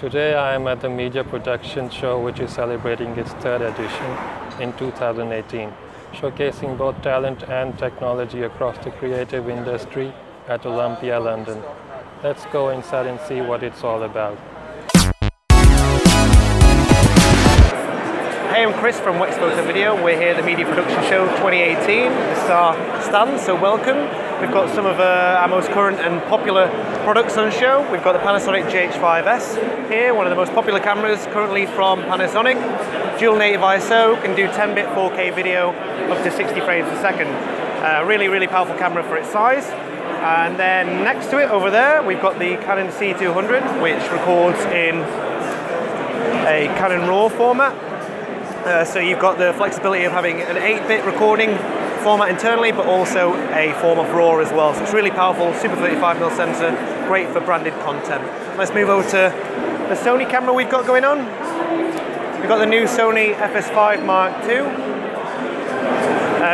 Today I am at the Media Production Show, which is celebrating its third edition in 2018, showcasing both talent and technology across the creative industry at Olympia, London. Let's go inside and see what it's all about. Hey, I'm Chris from Wex Photo Video. We're here at the Media Production Show 2018. This is our stand, so welcome. We've got some of our most current and popular products on show. We've got the Panasonic GH5S here, one of the most popular cameras currently from Panasonic. Dual native ISO, can do 10-bit 4K video up to 60 frames per second. Really powerful camera for its size. And then next to it over there, we've got the Canon C200, which records in a Canon RAW format. So you've got the flexibility of having an 8-bit recording format internally, but also a form of RAW as well. So it's really powerful, super 35mm sensor, great for branded content. Let's move over to the Sony camera we've got going on. We've got the new Sony FS5 Mark II.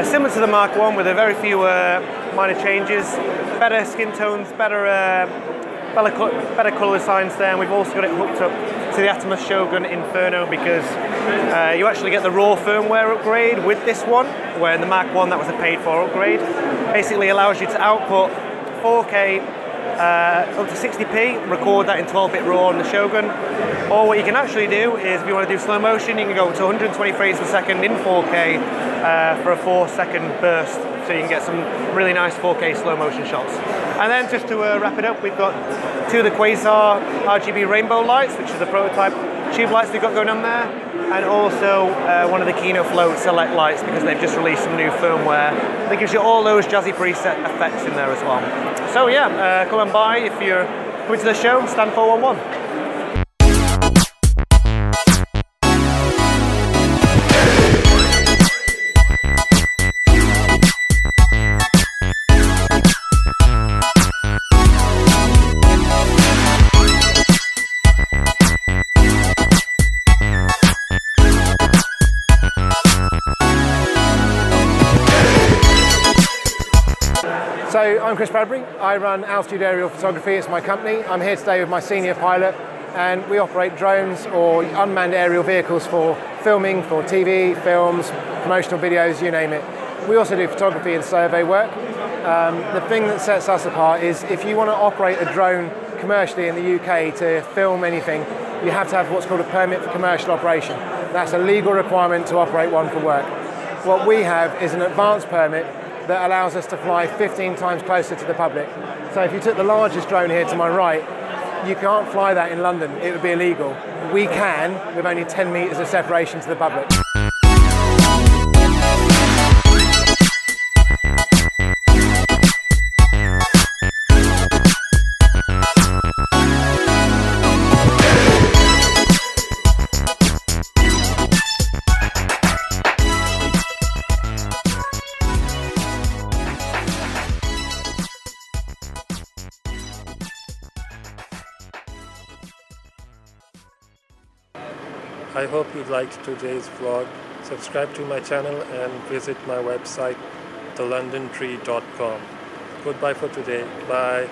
Similar to the Mark I with a very few minor changes, better skin tones, better colour science there, and we've also got it hooked up to the Atomos Shogun Inferno because you actually get the raw firmware upgrade with this one, where in the Mark I that was a paid-for upgrade. Basically allows you to output 4K up to 60p, record that in 12-bit RAW on the Shogun. Or what you can actually do is, if you want to do slow motion, you can go to 120 frames per second in 4K for a 4-second burst, so you can get some really nice 4K slow motion shots. And then just to wrap it up, we've got two of the Quasar RGB rainbow lights, which are the prototype tube lights we've got going on there, and also one of the Kino Float Select lights, because they've just released some new firmware that gives you all those jazzy preset effects in there as well. So yeah, come and buy if you're coming to the show, stand 411. So I'm Chris Bradbury. I run Altitude Aerial Photography. It's my company. I'm here today with my senior pilot, and we operate drones or unmanned aerial vehicles for filming, for TV, films, promotional videos, you name it. We also do photography and survey work. The thing that sets us apart is if you want to operate a drone commercially in the UK to film anything, you have to have what's called a permit for commercial operation. That's a legal requirement to operate one for work. What we have is an advanced permit that allows us to fly 15 times closer to the public. So if you took the largest drone here to my right, you can't fly that in London, it would be illegal. We can, with only 10 meters of separation to the public. I hope you liked today's vlog. Subscribe to my channel and visit my website, thelondontree.com. Goodbye for today. Bye.